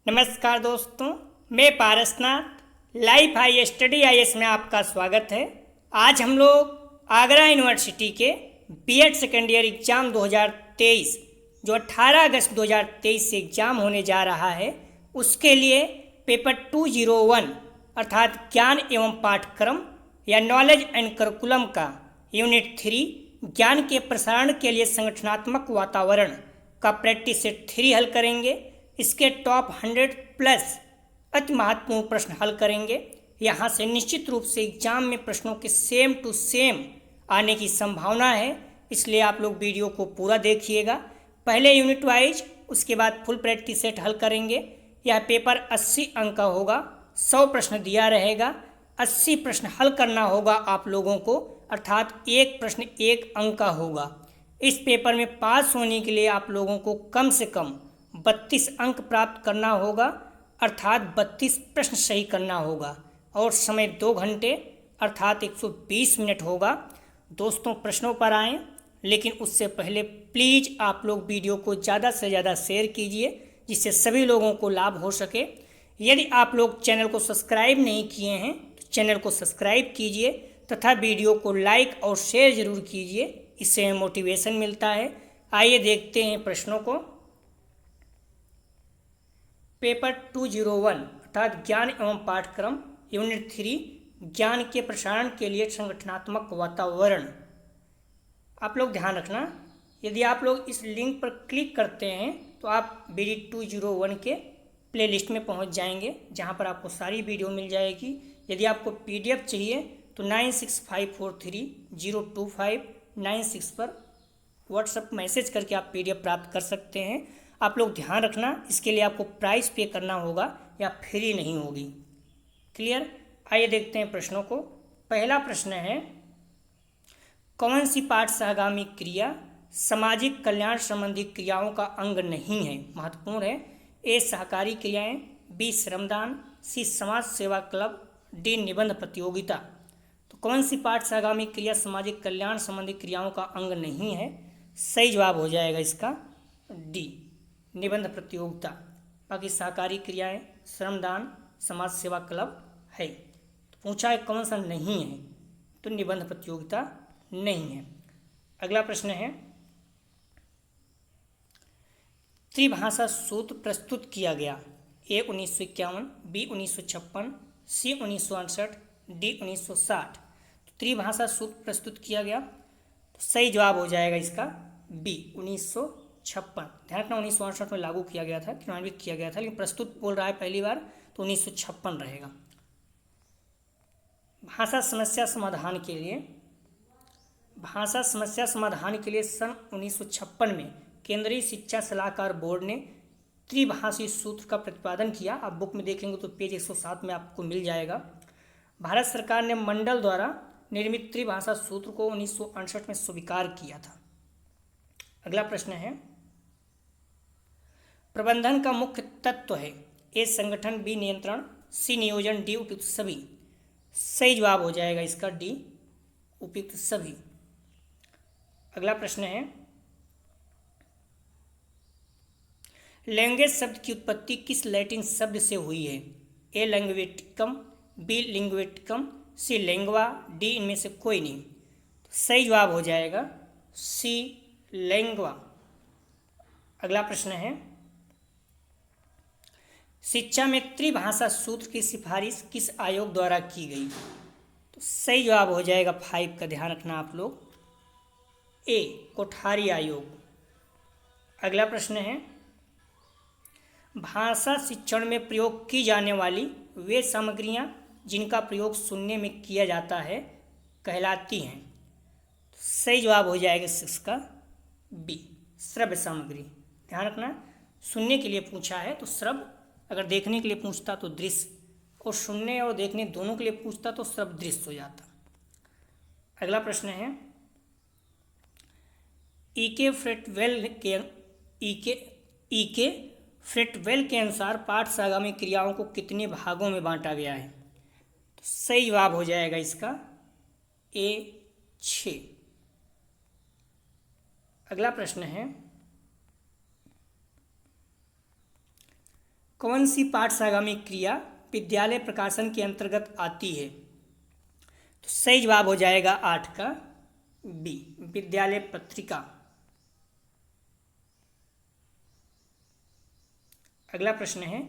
नमस्कार दोस्तों, मैं Parasnath life high study IAS में आपका स्वागत है। आज हम लोग आगरा यूनिवर्सिटी के बीएड सेकेंड ईयर एग्ज़ाम 2023 जो 18 अगस्त 2023 से एग्ज़ाम होने जा रहा है, उसके लिए पेपर 201 अर्थात ज्ञान एवं पाठ्यक्रम या नॉलेज एंड करिकुलम का यूनिट 3 ज्ञान के प्रसारण के लिए संगठनात्मक वातावरण का प्रैक्टिस सेट 3 हल करेंगे। इसके टॉप 100 प्लस अति महत्वपूर्ण प्रश्न हल करेंगे। यहाँ से निश्चित रूप से एग्जाम में प्रश्नों के सेम टू सेम आने की संभावना है, इसलिए आप लोग वीडियो को पूरा देखिएगा। पहले यूनिट वाइज, उसके बाद फुल प्रैक्टिस सेट हल करेंगे। यह पेपर 80 अंक का होगा, 100 प्रश्न दिया रहेगा, 80 प्रश्न हल करना होगा आप लोगों को, अर्थात एक प्रश्न 1 अंक का होगा। इस पेपर में पास होने के लिए आप लोगों को कम से कम 32 अंक प्राप्त करना होगा, अर्थात 32 प्रश्न सही करना होगा और समय 2 घंटे अर्थात 120 मिनट होगा। दोस्तों, प्रश्नों पर आएँ, लेकिन उससे पहले प्लीज़ आप लोग वीडियो को ज़्यादा से ज़्यादा शेयर कीजिए, जिससे सभी लोगों को लाभ हो सके। यदि आप लोग चैनल को सब्सक्राइब नहीं किए हैं तो चैनल को सब्सक्राइब कीजिए तथा वीडियो को लाइक और शेयर ज़रूर कीजिए, इससे हमें मोटिवेशन मिलता है। आइए देखते हैं प्रश्नों को। पेपर 201 अर्थात ज्ञान एवं पाठ्यक्रम यूनिट 3 ज्ञान के प्रसारण के लिए संगठनात्मक वातावरण। आप लोग ध्यान रखना, यदि आप लोग इस लिंक पर क्लिक करते हैं तो आप BD 201 के प्लेलिस्ट में पहुंच जाएंगे, जहां पर आपको सारी वीडियो मिल जाएगी। यदि आपको PDF चाहिए तो 9654302596 पर व्हाट्सएप मैसेज करके आप PDF प्राप्त कर सकते हैं। आप लोग ध्यान रखना, इसके लिए आपको प्राइस पे करना होगा या फ्री नहीं होगी। क्लियर? आइए देखते हैं प्रश्नों को। पहला प्रश्न है, कौन सी पाठ सहगामी क्रिया सामाजिक कल्याण संबंधी क्रियाओं का अंग नहीं है? महत्वपूर्ण है। A सहकारी क्रियाएं, B श्रमदान, C समाज सेवा क्लब, D निबंध प्रतियोगिता। तो कौन सी पाठ सहगामी क्रिया सामाजिक कल्याण संबंधी क्रियाओं का अंग नहीं है? सही जवाब हो जाएगा इसका D निबंध प्रतियोगिता। बाकी सहकारी क्रियाएं, श्रमदान, समाज सेवा क्लब है। तो पूछा है कौन सा नहीं है, तो निबंध प्रतियोगिता नहीं है। अगला प्रश्न है, त्रिभाषा सूत्र प्रस्तुत किया गया। A 1951, B 1956, C 1968, D 1960। तो त्रिभाषा सूत्र प्रस्तुत किया गया, तो सही जवाब हो जाएगा इसका B 1956। ध्यान रखना, 1968 में लागू किया गया था, क्रियान्वित किया गया था, लेकिन प्रस्तुत बोल रहा है पहली बार, तो 1956 रहेगा। भाषा समस्या समाधान के लिए, भाषा समस्या समाधान के लिए सन 1956 में केंद्रीय शिक्षा सलाहकार बोर्ड ने त्रिभाषी सूत्र का प्रतिपादन किया। आप बुक में देखेंगे तो पेज 107 में आपको मिल जाएगा। भारत सरकार ने मंडल द्वारा निर्मित त्रिभाषा सूत्र को 1968 में स्वीकार किया था। अगला प्रश्न है, प्रबंधन का मुख्य तत्व है। A संगठन, B नियंत्रण, C नियोजन, D उपयुक्त सभी। सही जवाब हो जाएगा इसका D उपयुक्त सभी। अगला प्रश्न है, लैंग्वेज शब्द की उत्पत्ति किस लैटिन शब्द से हुई है? A लैंग्वेटिकम, B लिंग्वेटिकम, C लैंग्वा, D इनमें से कोई नहीं। तो सही जवाब हो जाएगा C लैंग्वा। अगला प्रश्न है, शिक्षा में त्रिभाषा सूत्र की सिफारिश किस आयोग द्वारा की गई? तो सही जवाब हो जाएगा 5 का, ध्यान रखना आप लोग, A कोठारी आयोग। अगला प्रश्न है, भाषा शिक्षण में प्रयोग की जाने वाली वे सामग्रियां जिनका प्रयोग सुनने में किया जाता है कहलाती हैं। तो सही जवाब हो जाएगा 6 का B श्रव्य सामग्री। ध्यान रखना, सुनने के लिए पूछा है तो श्रव्य, अगर देखने के लिए पूछता तो दृश्य, और सुनने और देखने दोनों के लिए पूछता तो श्रव्य दृश्य हो जाता। अगला प्रश्न है, ईके फ्रेटवेल के अनुसार पाठ सहगामी क्रियाओं को कितने भागों में बांटा गया है? तो सही जवाब हो जाएगा इसका A 6। अगला प्रश्न है, कौन सी पाठ्यसागामी क्रिया विद्यालय प्रकाशन के अंतर्गत आती है? तो सही जवाब हो जाएगा 8 का बी, विद्यालय पत्रिका। अगला प्रश्न है,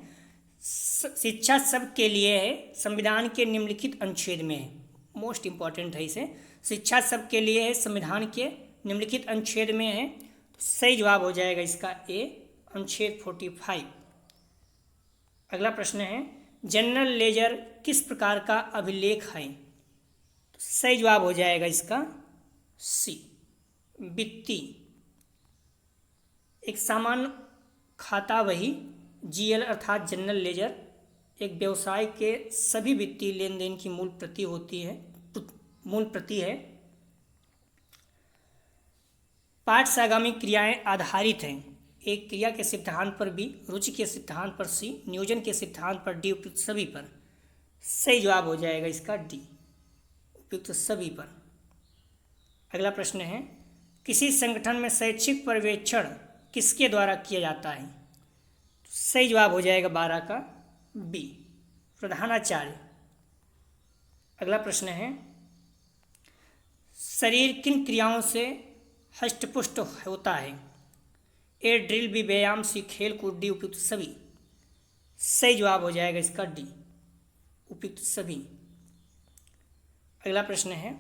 शिक्षा सबके लिए है संविधान के निम्नलिखित अनुच्छेद में है। मोस्ट इंपॉर्टेंट है इसे। शिक्षा सबके लिए है संविधान के निम्नलिखित अनुच्छेद में है, तो सही जवाब हो जाएगा इसका ए, अनुच्छेद 45। अगला प्रश्न है, जनरल लेजर किस प्रकार का अभिलेख है? तो सही जवाब हो जाएगा इसका सी, वित्तीय। एक सामान्य खाता वही जीएल अर्थात जनरल लेजर एक व्यवसाय के सभी वित्तीय लेन देन की मूल प्रति है। पाठ्यसागामी क्रियाएं आधारित हैं। एक क्रिया के सिद्धांत पर बी, रुचि के सिद्धांत पर सी, नियोजन के सिद्धांत पर डी, उपयुक्त सभी पर। सही जवाब हो जाएगा इसका डी, उपयुक्त सभी पर। अगला प्रश्न है, किसी संगठन में शैक्षिक पर्यवेक्षण किसके द्वारा किया जाता है? सही जवाब हो जाएगा 12 का बी, प्रधानाचार्य। अगला प्रश्न है, शरीर किन क्रियाओं से हष्टपुष्ट होता है? ए ड्रिल, बी व्यायाम, सी खेल कूद, डी उपयुक्त सभी। सही जवाब हो जाएगा इसका डी, उपयुक्त सभी। अगला प्रश्न है,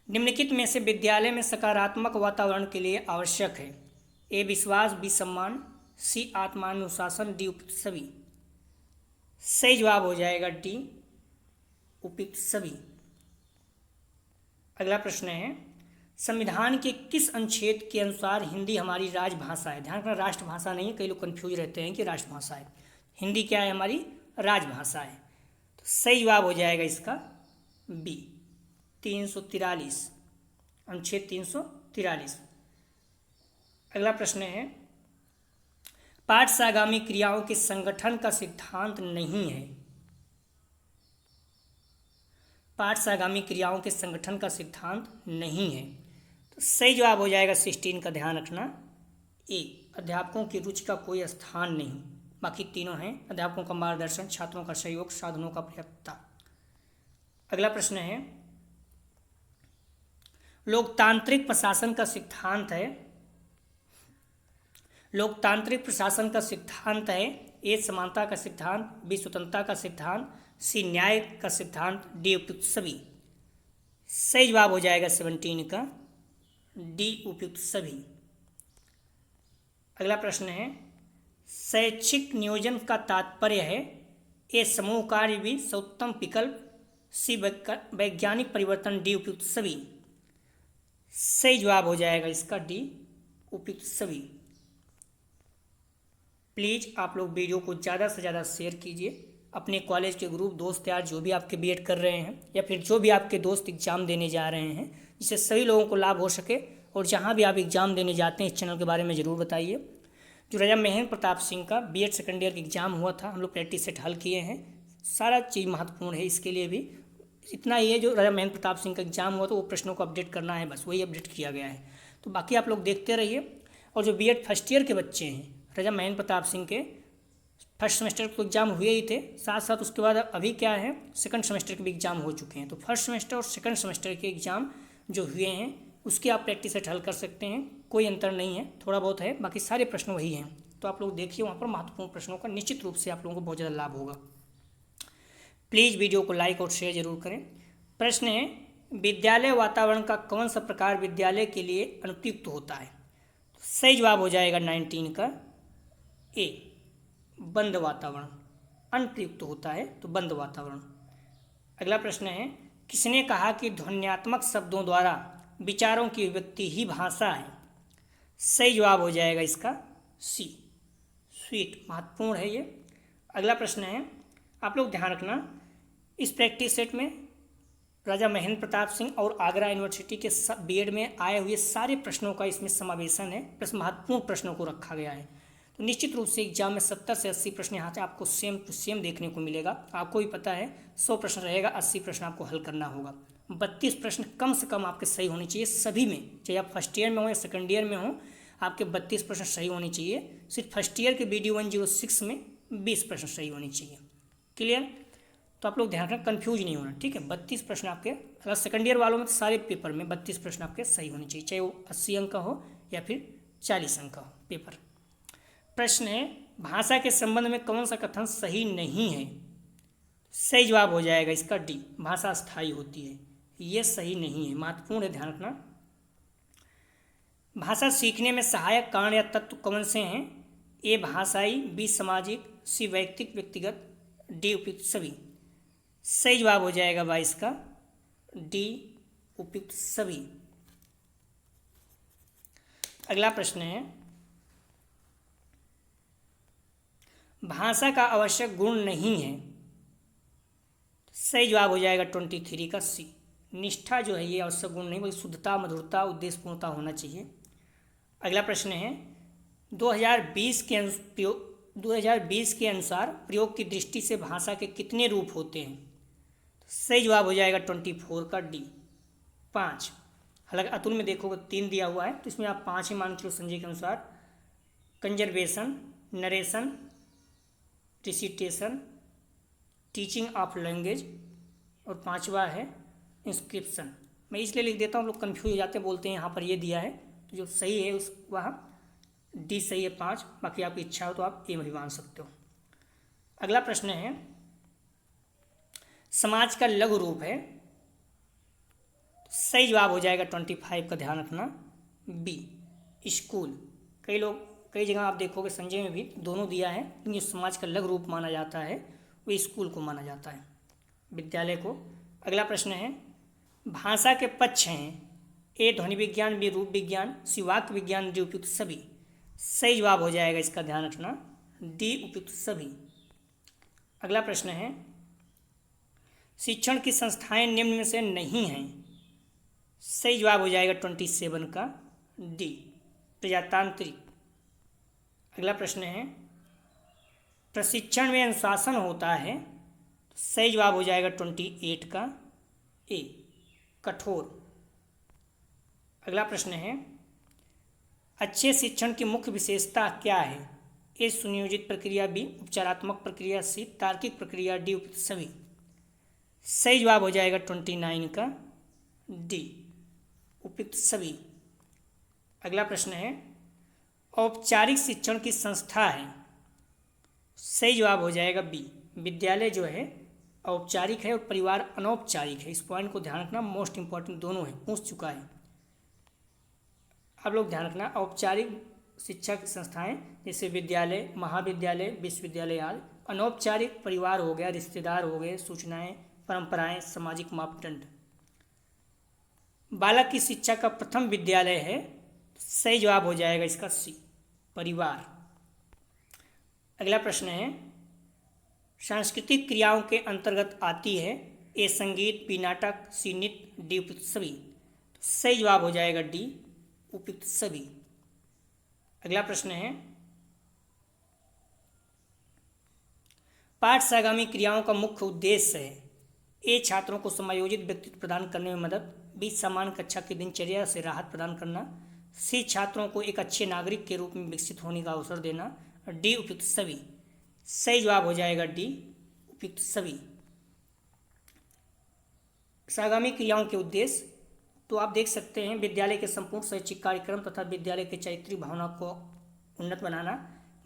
निम्नलिखित में से विद्यालय में सकारात्मक वातावरण के लिए आवश्यक है? ए विश्वास, बी सम्मान, सी आत्मानुशासन, डी उपयुक्त सभी। सही जवाब हो जाएगा डी, उपयुक्त सभी। अगला प्रश्न है, संविधान के किस अनुच्छेद के अनुसार हिंदी हमारी राजभाषा है? ध्यान रखना, राष्ट्रभाषा नहीं है, कई लोग कंफ्यूज रहते हैं कि राष्ट्रभाषा है। हिंदी क्या है? हमारी राजभाषा है। तो सही जवाब हो जाएगा इसका बी, 343, अनुच्छेद 343। अगला प्रश्न है, पाठ्यसागामी क्रियाओं के संगठन का सिद्धांत नहीं है। पाठ्यसागामी क्रियाओं के संगठन का सिद्धांत नहीं है, तो सही जवाब हो जाएगा 16 का, ध्यान रखना ए, अध्यापकों की रुचि का कोई स्थान नहीं। बाकी तीनों हैं, अध्यापकों का मार्गदर्शन, छात्रों का सहयोग, साधनों का पर्याप्तता। अगला प्रश्न है, लोकतांत्रिक प्रशासन का सिद्धांत है। लोकतांत्रिक प्रशासन का सिद्धांत है ए समानता का सिद्धांत, बी स्वतंत्रता का सिद्धांत, सी न्याय का सिद्धांत, डी उपयुक्त सभी। सही जवाब हो जाएगा 17 का डी, उपयुक्त सभी। अगला प्रश्न है, शैक्षिक नियोजन का तात्पर्य है ए समूह कार्य, बी सर्वोत्तम विकल्प, सी वैज्ञानिक परिवर्तन, डी उपयुक्त सभी। सही जवाब हो जाएगा इसका डी, उपयुक्त सभी। प्लीज़ आप लोग वीडियो को ज़्यादा से ज़्यादा शेयर कीजिए अपने कॉलेज के ग्रुप, दोस्त यार जो भी आपके बीएड कर रहे हैं या फिर जो भी आपके दोस्त एग्ज़ाम देने जा रहे हैं, जिससे सभी लोगों को लाभ हो सके। और जहाँ भी आप एग्ज़ाम देने जाते हैं इस चैनल के बारे में ज़रूर बताइए। जो राजा महेंद्र प्रताप सिंह का बीएड सेकेंड ईयर का एग्ज़ाम हुआ था, हम लोग प्रैक्टिस सेट हल किए हैं। सारा चीज़ महत्वपूर्ण है, इसके लिए भी इतना ही है। जो राजा महेंद्र प्रताप सिंह का एग्ज़ाम हुआ तो वो प्रश्नों को अपडेट करना है, बस वही अपडेट किया गया है। तो बाकी आप लोग देखते रहिए। और जो बीएड फर्स्ट ईयर के बच्चे हैं, राजा महेंद्र प्रताप सिंह के फर्स्ट सेमेस्टर के एग्ज़ाम हुए ही थे, साथ साथ उसके बाद अभी क्या है, सेकंड सेमेस्टर के भी एग्ज़ाम हो चुके हैं। तो फर्स्ट सेमेस्टर और सेकंड सेमेस्टर के एग्ज़ाम जो हुए हैं उसके आप प्रैक्टिस सेट हल कर सकते हैं, कोई अंतर नहीं है, थोड़ा बहुत है, बाकी सारे प्रश्न वही हैं। तो आप लोग देखिए, वहाँ पर महत्वपूर्ण प्रश्नों का निश्चित रूप से आप लोगों को बहुत ज़्यादा लाभ होगा। प्लीज़ वीडियो को लाइक और शेयर जरूर करें। प्रश्न है, विद्यालय वातावरण का कौन सा प्रकार विद्यालय के लिए अनुपयुक्त होता है? तो सही जवाब हो जाएगा 19 का ए, बंद वातावरण। अनुपयुक्त होता है तो बंद वातावरण। अगला प्रश्न है, किसने कहा कि ध्वन्यात्मक शब्दों द्वारा विचारों की अभिव्यक्ति ही भाषा है? सही जवाब हो जाएगा इसका सी, स्वीट। महत्वपूर्ण है ये। अगला प्रश्न है, आप लोग ध्यान रखना, इस प्रैक्टिस सेट में राजा महेंद्र प्रताप सिंह और आगरा यूनिवर्सिटी के बीएड में आए हुए सारे प्रश्नों का इसमें समावेशन है, प्लस महत्वपूर्ण प्रश्नों को रखा गया है। तो निश्चित रूप से एग्जाम में 70 से 80 प्रश्न यहाँ से आपको सेम टू सेम देखने को मिलेगा। आपको भी पता है 100 प्रश्न रहेगा, 80 प्रश्न आपको हल करना होगा। 32 प्रश्न कम से कम आपके सही होने चाहिए सभी में, चाहे आप फर्स्ट ईयर में हो या सेकंड ईयर में हो। आपके 32 प्रश्न सही होने चाहिए। सिर्फ फर्स्ट ईयर के BD 106 में 20 प्रश्न सही होने चाहिए। क्लियर? तो आप लोग ध्यान रखना, कन्फ्यूज नहीं होना, ठीक है। 32 प्रश्न आपके, अगर सेकंड ईयर वालों में तो सारे पेपर में 32 प्रश्न आपके सही होने चाहिए, चाहे वो 80 अंक का हो या फिर 40 अंक का हो पेपर। प्रश्न है, भाषा के संबंध में कौन सा कथन सही नहीं है? सही जवाब हो जाएगा इसका डी, भाषा स्थायी होती है, ये सही नहीं है, महत्वपूर्ण है, ध्यान रखना। भाषा सीखने में सहायक कारण या तत्व कौन से हैं? ए भाषाई, बी सामाजिक, सी वैयक्तिक व्यक्तिगत, डी उपयुक्त सभी। सही जवाब हो जाएगा भाई इसका डी, उपयुक्त सभी। अगला प्रश्न है, भाषा का आवश्यक गुण नहीं है। सही जवाब हो जाएगा 23 का सी, निष्ठा जो है ये आवश्यक गुण नहीं, बल्कि शुद्धता, मधुरता, उद्देश्यपूर्णता होना चाहिए। अगला प्रश्न है, 2020 के अनुसार प्रयोग की दृष्टि से भाषा के कितने रूप होते हैं? सही जवाब हो जाएगा 24 का डी, 5। हालांकि अतुल में देखोगे 3 दिया हुआ है, तो इसमें आप 5 ही मान के लो संजय के अनुसार। Conservation, narration, recitation, teaching of language, और 5वां है इंस्क्रिप्शन। मैं इसलिए लिख देता हूँ, लोग कन्फ्यूज हो जाते हैं, बोलते हैं यहाँ पर ये दिया है, तो जो सही है उस वह डी सही है 5, बाकी आपकी इच्छा हो तो आप ए भी मान सकते हो। अगला प्रश्न है, समाज का लघु रूप है। सही जवाब हो जाएगा 25 का, ध्यान रखना बी, स्कूल। कई जगह आप देखोगे संजय में भी दोनों दिया है, लेकिन जो समाज का लघु रूप माना जाता है वो स्कूल को माना जाता है, विद्यालय को। अगला प्रश्न है, भाषा के पक्ष हैं। ए ध्वनि विज्ञान, बी रूप विज्ञान, सी वाक्य विज्ञान, डी उपयुक्त सभी। सही जवाब हो जाएगा इसका, ध्यान रखना डी, उपयुक्त सभी। अगला प्रश्न है, शिक्षण की संस्थाएं निम्न में से नहीं हैं। सही जवाब हो जाएगा 27 का डी, प्रजातांत्रिक। अगला प्रश्न है, प्रशिक्षण में अनुशासन होता है। सही जवाब हो जाएगा 28 का ए, कठोर। अगला प्रश्न है, अच्छे शिक्षण की मुख्य विशेषता क्या है? ए सुनियोजित प्रक्रिया, बी उपचारात्मक प्रक्रिया, सी तार्किक प्रक्रिया, डी उपयुक्त सभी। सही जवाब हो जाएगा 29 का डी, उपयुक्त सभी। अगला प्रश्न है, औपचारिक शिक्षण की संस्था है। सही जवाब हो जाएगा बी, विद्यालय जो है औपचारिक है और परिवार अनौपचारिक है। इस पॉइंट को ध्यान रखना, मोस्ट इंपॉर्टेंट दोनों है, पूछ चुका है। आप लोग ध्यान रखना, औपचारिक शिक्षा की संस्थाएं जैसे विद्यालय, महाविद्यालय, विश्वविद्यालय आदि। अनौपचारिक परिवार हो गया, रिश्तेदार हो गए, सूचनाएं, परंपराएं, सामाजिक मापदंड। बालक की शिक्षा का प्रथम विद्यालय है। सही जवाब हो जाएगा इसका सी, परिवार। अगला प्रश्न है, सांस्कृतिक क्रियाओं के अंतर्गत आती है। ए संगीत, बी नाटक, सी नृत्य, डी उपयुक्त सभी। तो सही जवाब हो जाएगा डी, उपयुक्त सभी। अगला प्रश्न है, पाठ्यसागामी क्रियाओं का मुख्य उद्देश्य है। ए छात्रों को समायोजित व्यक्तित्व प्रदान करने में मदद, बी सामान्य कक्षा की दिनचर्या से राहत प्रदान करना, सी छात्रों को एक अच्छे नागरिक के रूप में विकसित होने का अवसर देना, डी उपयुक्त सभी। सही जवाब हो जाएगा डी, उपयुक्त सभी। सागामी क्रियाओं के उद्देश्य तो आप देख सकते हैं, विद्यालय के संपूर्ण शैक्षिक कार्यक्रम तथा विद्यालय के चारित्रिक भावना को उन्नत बनाना,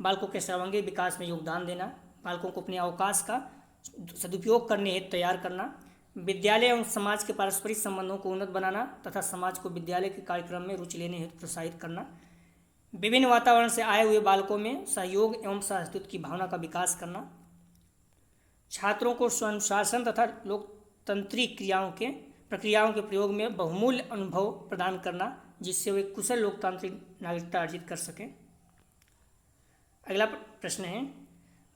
बालकों के सर्वांगीण विकास में योगदान देना, बालकों को अपने अवकाश का सदुपयोग करने हेतु तैयार करना, विद्यालय एवं समाज के पारस्परिक संबंधों को उन्नत बनाना तथा समाज को विद्यालय के कार्यक्रम में रुचि लेने हेतु प्रोत्साहित करना, विभिन्न वातावरण से आए हुए बालकों में सहयोग एवं सह-अस्तित्व की भावना का विकास करना, छात्रों को स्वनुशासन तथा लोकतांत्रिक प्रक्रियाओं के प्रयोग में बहुमूल्य अनुभव प्रदान करना, जिससे वे कुशल लोकतांत्रिक नागरिकता अर्जित कर सकें। अगला प्रश्न है,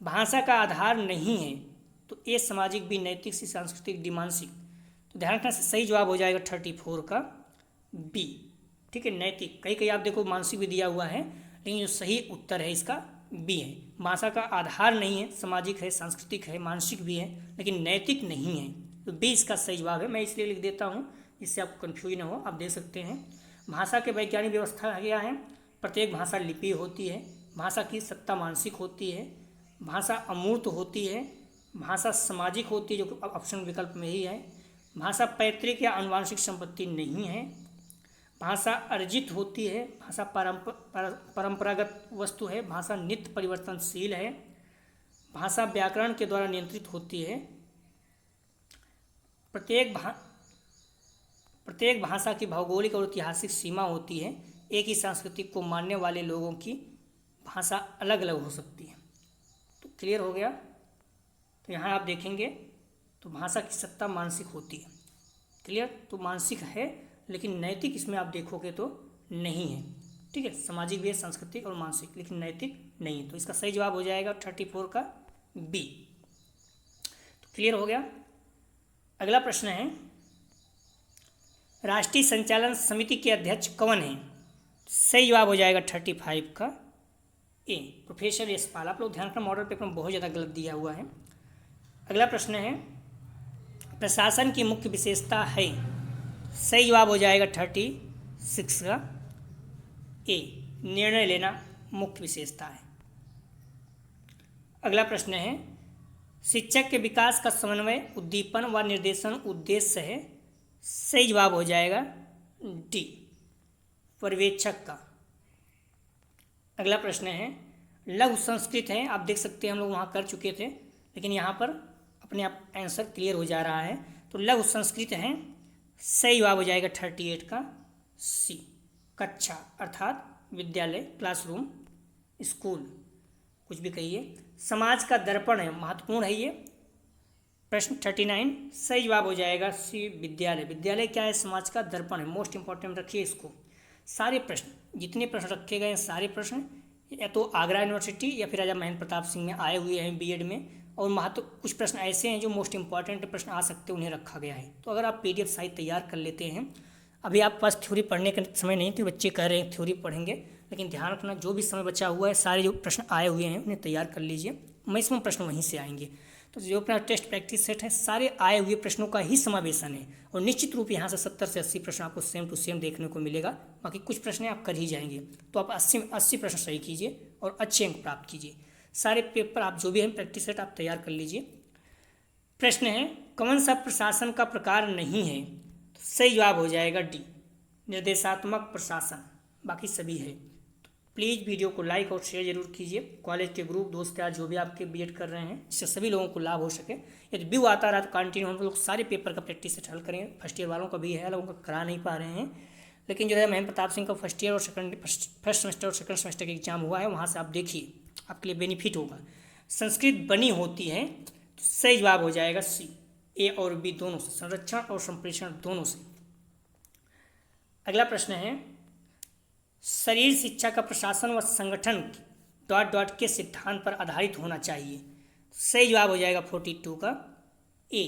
भाषा का आधार नहीं है। तो ए सामाजिक, बी नैतिक, सी सांस्कृतिक, डी मानसिक। तो ध्यान रखना, सही जवाब हो जाएगा 34 का बी, ठीक है, नैतिक। कहीं आप देखो मानसिक भी दिया हुआ है, लेकिन जो सही उत्तर है इसका बी है। भाषा का आधार नहीं है, सामाजिक है, सांस्कृतिक है, मानसिक भी है, लेकिन नैतिक नहीं है। तो बी इसका सही जवाब है। मैं इसलिए लिख देता हूँ जिससे आपको कन्फ्यूज ना हो। आप देख सकते हैं, भाषा के वैज्ञानिक व्यवस्था क्या है? प्रत्येक भाषा लिपि होती है, भाषा की सत्ता मानसिक होती है, भाषा अमूर्त होती है, भाषा सामाजिक होती है जो कि ऑप्शन विकल्प में ही है, भाषा पैतृक या आनुवांशिक संपत्ति नहीं है, भाषा अर्जित होती है, भाषा परंपरागत वस्तु है, भाषा नित्य परिवर्तनशील है, भाषा व्याकरण के द्वारा नियंत्रित होती है, प्रत्येक भाषा की भौगोलिक और ऐतिहासिक सीमा होती है, एक ही संस्कृति को मानने वाले लोगों की भाषा अलग अलग हो सकती है। तो क्लियर हो गया। तो यहाँ आप देखेंगे तो भाषा की सत्ता मानसिक होती है। क्लियर। तो मानसिक है लेकिन नैतिक इसमें आप देखोगे तो नहीं है। ठीक है, सामाजिक भी है, सांस्कृतिक और मानसिक, लेकिन नैतिक नहीं। तो इसका सही जवाब हो जाएगा 34 का बी। तो क्लियर हो गया। अगला प्रश्न है, राष्ट्रीय संचालन समिति के अध्यक्ष कौन है? सही जवाब हो जाएगा 35 का ए, प्रोफेसर यशपाल। आप लोग ध्यान रखना, मॉडल पेपर में बहुत ज़्यादा गलत दिया हुआ है। अगला प्रश्न है, प्रशासन की मुख्य विशेषता है? सही जवाब हो जाएगा 36 का ए, निर्णय लेना मुख्य विशेषता है। अगला प्रश्न है, शिक्षक के विकास का समन्वय, उद्दीपन व निर्देशन उद्देश्य है? सही जवाब हो जाएगा डी, पर्यवेक्षक का। अगला प्रश्न है, लघु संस्कृत है, आप देख सकते हैं हम लोग वहाँ कर चुके थे, लेकिन यहाँ पर अपने आप आंसर क्लियर हो जा रहा है। तो लघु संस्कृत है, सही जवाब हो जाएगा 38 का सी, कक्षा अर्थात विद्यालय, क्लासरूम, स्कूल, कुछ भी कहिए। समाज का दर्पण है, महत्वपूर्ण है ये प्रश्न 39, सही जवाब हो जाएगा सी, विद्यालय। विद्यालय क्या है? समाज का दर्पण है, मोस्ट इंपॉर्टेंट रखिए इसको। सारे प्रश्न, जितने प्रश्न रखे गए हैं सारे प्रश्न या तो आगरा यूनिवर्सिटी या फिर राजा महेंद्र प्रताप सिंह में आए हुए हैं बीएड में, और कुछ प्रश्न ऐसे हैं जो मोस्ट इंपॉर्टेंट प्रश्न आ सकते हैं, उन्हें रखा गया है। तो अगर आप PDF साइट तैयार कर लेते हैं, अभी आप पास थ्योरी पढ़ने का समय नहीं थी, बच्चे कह रहे हैं थ्योरी पढ़ेंगे, लेकिन ध्यान रखना जो भी समय बचा हुआ है सारे जो प्रश्न आए हुए हैं उन्हें तैयार कर लीजिए, मैक्सिमम प्रश्न वहीं से आएंगे। तो जो अपना टेस्ट प्रैक्टिस सेट है सारे आए हुए प्रश्नों का ही समावेशन है, और निश्चित रूप यहाँ से 70 से 80 प्रश्न आपको सेम टू सेम देखने को मिलेगा। बाकी कुछ प्रश्न आप कर ही जाएंगे, तो आप 80 प्रश्न सही कीजिए और अच्छे अंक प्राप्त कीजिए। सारे पेपर आप जो भी हैं प्रैक्टिस सेट आप तैयार कर लीजिए। प्रश्न है, कौन सा प्रशासन का प्रकार नहीं है? तो सही जवाब हो जाएगा डी, निर्देशात्मक प्रशासन, बाकी सभी है। तो प्लीज़ वीडियो को लाइक और शेयर जरूर कीजिए। कॉलेज के ग्रुप दोस्त यार जो भी आपके बीएड कर रहे हैं, इससे सभी लोगों को लाभ हो सके। यदि व्यू आता रहा तो कंटिन्यू हम लोग सारे पेपर का प्रैक्टिस सेट हल करेंगे। फर्स्ट ईयर वालों का भी है, लोगों का करा नहीं पा रहे हैं, लेकिन जो है महेंद्र प्रताप सिंह का फर्स्ट ईयर और फर्स्ट सेमेस्टर और सेकंड सेमेस्टर का एग्जाम हुआ है, वहाँ से आप देखिए, आपके लिए बेनिफिट होगा। संस्कृत बनी होती है, तो सही जवाब हो जाएगा सी, ए और बी दोनों से, संरक्षण और संप्रेषण दोनों से। अगला प्रश्न है, शरीर शिक्षा का प्रशासन व संगठन डॉट डॉट के सिद्धांत पर आधारित होना चाहिए? सही जवाब हो जाएगा 42 का ए,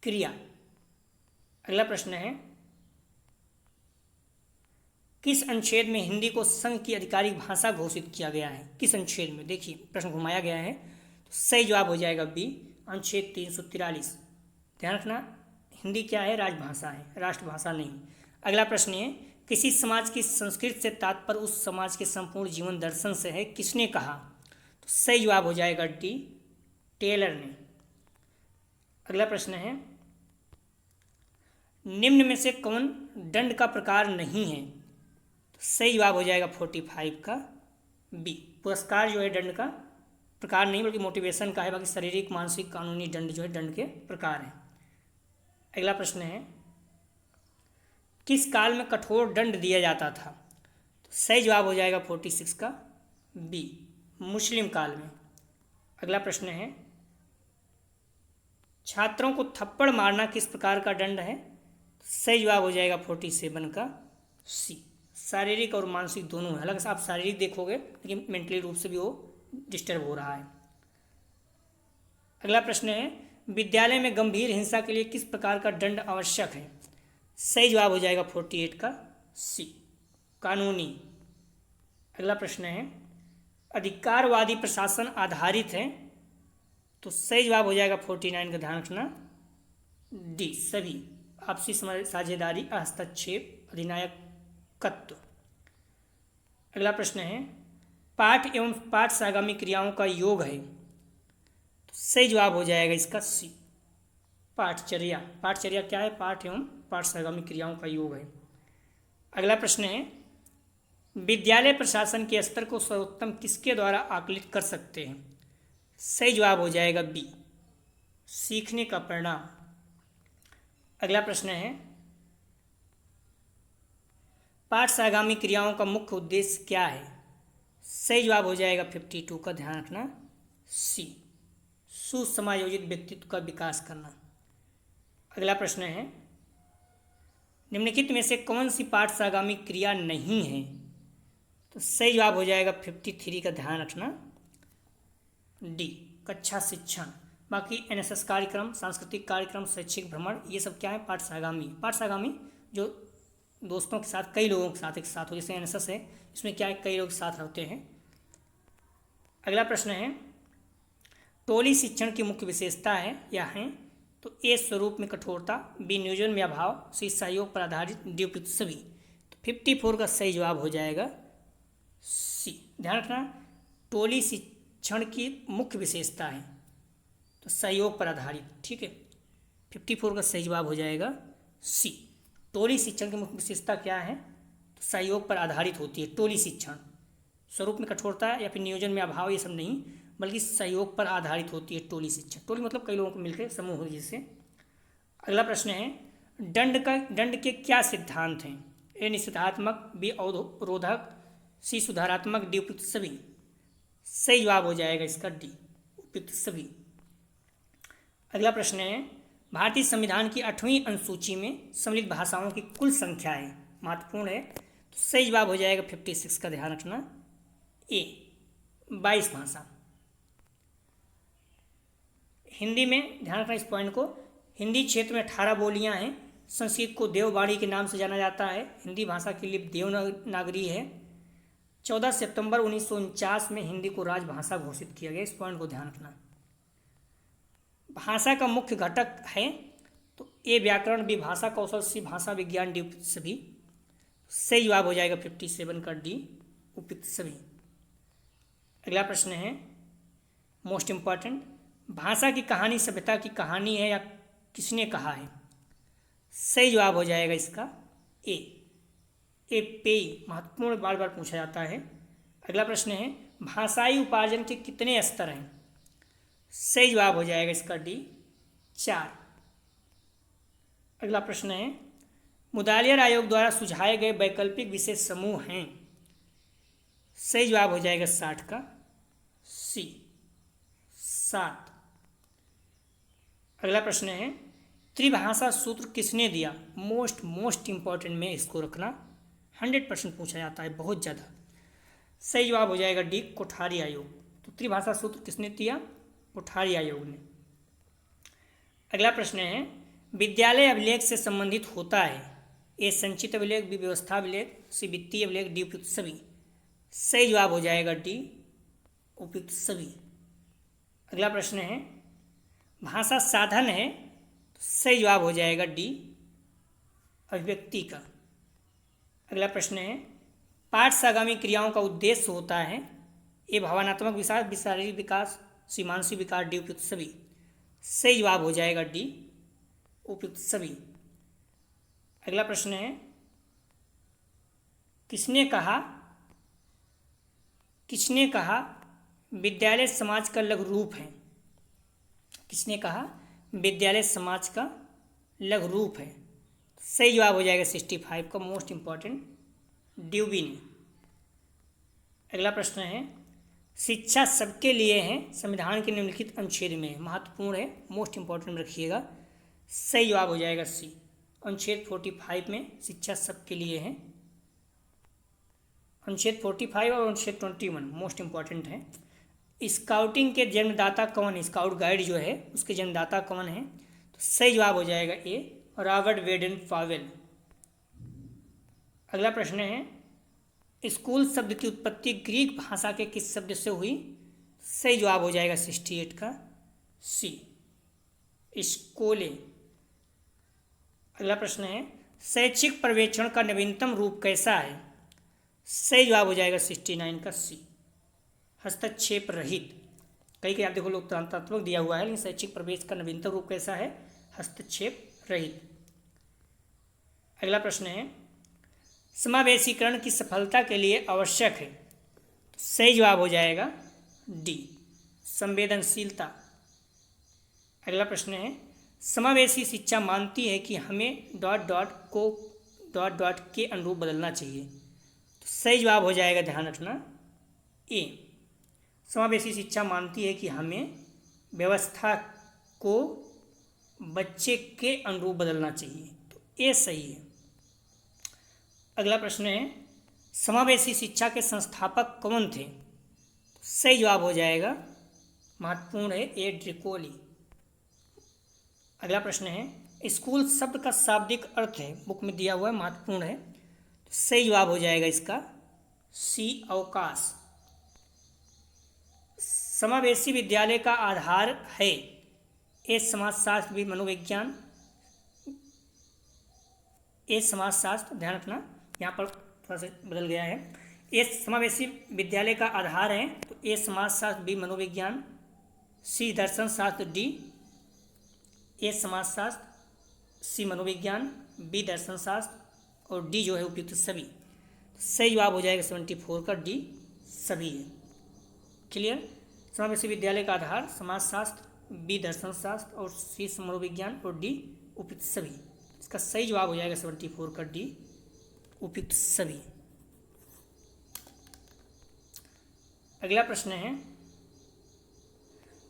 क्रिया। अगला प्रश्न है, किस अनुच्छेद में हिंदी को संघ की आधिकारिक भाषा घोषित किया गया है? किस अनुच्छेद में? देखिए प्रश्न घुमाया गया है, तो सही जवाब हो जाएगा बी, अनुच्छेद 343। ध्यान रखना, हिंदी क्या है? राजभाषा है, राष्ट्रभाषा नहीं। अगला प्रश्न है, किसी समाज की संस्कृति से तात्पर्य उस समाज के संपूर्ण जीवन दर्शन से है, किसने कहा? तो सही जवाब हो जाएगा डी, टेलर ने। अगला प्रश्न है, निम्न में से कौन दंड का प्रकार नहीं है? तो सही जवाब हो जाएगा 45 का बी, पुरस्कार जो है दंड का प्रकार नहीं बल्कि मोटिवेशन का है, बाकी शारीरिक, मानसिक, कानूनी दंड जो है दंड के प्रकार हैं। अगला प्रश्न है, किस काल में कठोर दंड दिया जाता था? तो सही जवाब हो जाएगा 46 का बी, मुस्लिम काल में। अगला प्रश्न है, छात्रों को थप्पड़ मारना किस प्रकार का दंड है? तो सही जवाब हो जाएगा 47 का सी, शारीरिक और मानसिक दोनों है। हालांकि आप शारीरिक देखोगे लेकिन मेंटली रूप से भी वो डिस्टर्ब हो रहा है। अगला प्रश्न है, विद्यालय में गंभीर हिंसा के लिए किस प्रकार का दंड आवश्यक है? सही जवाब हो जाएगा 48 का सी, कानूनी। अगला प्रश्न है, अधिकारवादी प्रशासन आधारित है? तो सही जवाब हो जाएगा 49 का, ध्यान रखना डी, सभी, आपसी साझेदारी, हस्तक्षेप, अधिनायकत्व। अगला प्रश्न है पाठ एवं पाठ से आगामी क्रियाओं का योग है, तो सही जवाब हो जाएगा इसका सी, पाठचर्या। पाठचर्या क्या है? पाठ एवं पाठ से आगामी क्रियाओं का योग है। अगला प्रश्न है विद्यालय प्रशासन के स्तर को सर्वोत्तम किसके द्वारा आकलित कर सकते हैं? सही जवाब हो जाएगा बी, सीखने का परिणाम। अगला प्रश्न है पाठ से आगामी क्रियाओं का मुख्य उद्देश्य क्या है? सही जवाब हो जाएगा 52 का, ध्यान रखना सी, सुसमायोजित व्यक्तित्व का विकास करना। अगला प्रश्न है निम्नलिखित में से कौन सी पाठ से आगामी क्रिया नहीं है? तो सही जवाब हो जाएगा 53 का, ध्यान रखना डी, कक्षा शिक्षण। बाकी एनएसएस कार्यक्रम, सांस्कृतिक कार्यक्रम, शैक्षिक भ्रमण, ये सब क्या है? पाठ से आगामी। पाठ से आगामी जो दोस्तों के साथ, कई लोगों के साथ एक साथ हो, जैसे एनएसएस है, इसमें क्या है? कई लोग साथ रहते हैं। अगला प्रश्न है टोली शिक्षण की मुख्य विशेषता है या है? तो ए स्वरूप में कठोरता, बी नियोजन में अभाव, सी सहयोग पर आधारित, डी उपयुक्त सभी। तो 54 का सही जवाब हो जाएगा सी। ध्यान रखना टोली शिक्षण की मुख्य विशेषता है तो सहयोग पर आधारित, ठीक है। 54 का सही जवाब हो जाएगा सी। टोली शिक्षण की मुख्य विशेषता क्या है? तो सहयोग पर आधारित होती है टोली शिक्षण। स्वरूप में कठोरता या फिर नियोजन में अभाव, ये सब नहीं, बल्कि सहयोग पर आधारित होती है टोली शिक्षण। टोली मतलब कई लोगों को मिलकर समूह हो जिससे। अगला प्रश्न है दंड के क्या सिद्धांत हैं? ए निषेधात्मक, बी अवरोधक, सी सुधारात्मक, डी उपयुक्त सभी। सही जवाब हो जाएगा इसका डी, उपयुक्त सभी। अगला प्रश्न है भारतीय संविधान की 8वीं अनुसूची में सम्मिलित भाषाओं की कुल संख्या है, महत्वपूर्ण है, तो सही जवाब हो जाएगा 56 का, ध्यान रखना ए, 22 भाषा। हिंदी में ध्यान रखना इस पॉइंट को, हिंदी क्षेत्र में 18 बोलियां हैं। संस्कृत को देववाणी के नाम से जाना जाता है। हिंदी भाषा की लिपि देवनागरी है। 14 सितंबर 1949 में हिंदी को राजभाषा घोषित किया गया, इस पॉइंट को ध्यान रखना। भाषा का मुख्य घटक है तो ए व्याकरण, बी भाषा कौशल, सी भाषा विज्ञान, डी उपयुक्त सभी। सही जवाब हो जाएगा 57 का डी, उपयुक्त सभी। अगला प्रश्न है मोस्ट इंपॉर्टेंट, भाषा की कहानी सभ्यता की कहानी है या किसने कहा है? सही जवाब हो जाएगा इसका ए, पेई, महत्वपूर्ण, बार बार पूछा जाता है। अगला प्रश्न है भाषाई उपार्जन के कितने स्तर हैं? सही जवाब हो जाएगा इसका डी, 4। अगला प्रश्न है मुदालियर आयोग द्वारा सुझाए गए वैकल्पिक विशेष समूह हैं? सही जवाब हो जाएगा 60 का सी, 7। अगला प्रश्न है त्रिभाषा सूत्र किसने दिया? मोस्ट इंपॉर्टेंट में इसको रखना, 100% पूछा जाता है, बहुत ज़्यादा। सही जवाब हो जाएगा डी, कोठारी आयोग। तो त्रिभाषा सूत्र किसने दिया? कोठारी आयोग ने। अगला प्रश्न है विद्यालय अभिलेख से संबंधित होता है? ए संचित अभिलेख, बी व्यवस्था अभिलेख, सी वित्तीय अभिलेख, डी उपयुक्त सभी। सही जवाब हो जाएगा डी, उपयुक्त सभी। अगला प्रश्न है भाषा साधन है, तो सही जवाब हो जाएगा डी, अभिव्यक्ति का। अगला प्रश्न है पाठ से आगामी क्रियाओं का उद्देश्य होता है? ए भावनात्मक विकास, बी शारीरिक विकास, सी मानसिक विकास, डी उपयुक्त सभी। सही जवाब हो जाएगा डी, उपयुक्त सभी। अगला प्रश्न है किसने कहा विद्यालय समाज का लघु रूप है? किसने कहा विद्यालय समाज का लघु रूप है? सही जवाब हो जाएगा 65 का, मोस्ट इंपॉर्टेंट, ड्यूबी ने। अगला प्रश्न है शिक्षा सबके लिए है, संविधान के निम्नलिखित अनुच्छेद में है, महत्वपूर्ण है, मोस्ट इंपॉर्टेंट में रखिएगा। सही जवाब हो जाएगा सी, अनुच्छेद 45 में शिक्षा सबके लिए है। अनुच्छेद 45 और अनुच्छेद 21 मोस्ट इंपॉर्टेंट है। स्काउटिंग के जन्मदाता कौन है? स्काउट गाइड जो है उसके जन्मदाता कौन है? तो सही जवाब हो जाएगा ए, रॉबर्ट वेडन पावेल। अगला प्रश्न है स्कूल शब्द की उत्पत्ति ग्रीक भाषा के किस शब्द से हुई? सही जवाब हो जाएगा 68 का सी, स्कोले। अगला प्रश्न है शैक्षिक पर्यवेक्षण का नवीनतम रूप कैसा है? सही जवाब हो जाएगा 69 का सी, हस्तक्षेप रहित। कई कई आप देखो लोकतंत्रात्मक दिया हुआ है, लेकिन शैक्षिक प्रवेश का नवीनतम रूप कैसा है? हस्तक्षेप रहित। अगला प्रश्न है, समावेशीकरण की सफलता के लिए आवश्यक है। तो सही जवाब हो जाएगा डी, संवेदनशीलता। अगला प्रश्न है, समावेशी शिक्षा मानती है कि हमें dot dot co dot dot के अनुरूप बदलना चाहिए। तो सही जवाब हो जाएगा, ध्यान रखना, ए। समावेशी शिक्षा मानती है कि हमें व्यवस्था को बच्चे के अनुरूप बदलना चाहिए। तो ए सही है। अगला प्रश्न है, समावेशी शिक्षा के संस्थापक कौन थे? तो सही जवाब हो जाएगा, महत्वपूर्ण है, ए ड्रिकोली। अगला प्रश्न है, स्कूल शब्द का शाब्दिक अर्थ है, बुक में दिया हुआ है, महत्वपूर्ण है। तो सही जवाब हो जाएगा इसका सी, अवकाश। समावेशी विद्यालय का आधार है, ए समाजशास्त्र, बी मनोविज्ञान, ए समाजशास्त्र, ध्यान रखना यहाँ पर थोड़ा सा बदल गया है। ए समावेशी विद्यालय का आधार है, तो ए समाजशास्त्र, बी मनोविज्ञान, सी दर्शन शास्त्र, डी ए समाजशास्त्र, सी मनोविज्ञान, बी दर्शन शास्त्र और डी जो है उपयुक्त सभी। सही जवाब हो जाएगा 74 का डी, सभी है। क्लियर? समावेशी विद्यालय का आधार समाजशास्त्र, बी दर्शन शास्त्र और सी मनोविज्ञान और डी उपयुक्त सभी। इसका सही जवाब हो जाएगा 74 का डी, उपयुक्त सभी। अगला प्रश्न है,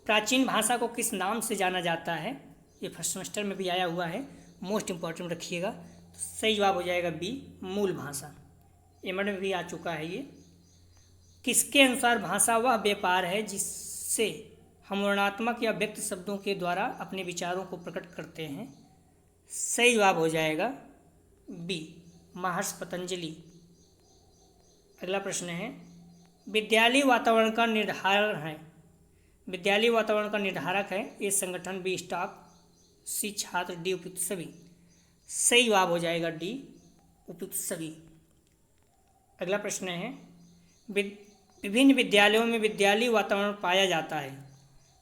प्राचीन भाषा को किस नाम से जाना जाता है? ये फर्स्ट सेमेस्टर में भी आया हुआ है, मोस्ट इंपॉर्टेंट रखिएगा। तो सही जवाब हो जाएगा बी, मूल भाषा। एमएड में भी आ चुका है ये। किसके अनुसार भाषा वह व्यापार है जिससे हम वर्णात्मक या व्यक्त शब्दों के द्वारा अपने विचारों को प्रकट करते हैं? सही जवाब हो जाएगा बी, महर्षि पतंजलि। अगला प्रश्न है, विद्यालय वातावरण का निर्धारण है। विद्यालय वातावरण का निर्धारक है, ए संगठन, बी स्टाफ, सी छात्र, डी उपयुक्त सभी। सही जवाब हो जाएगा डी, उपयुक्त सभी। अगला प्रश्न है, विभिन्न विद्यालयों में विद्यालय वातावरण पाया जाता है,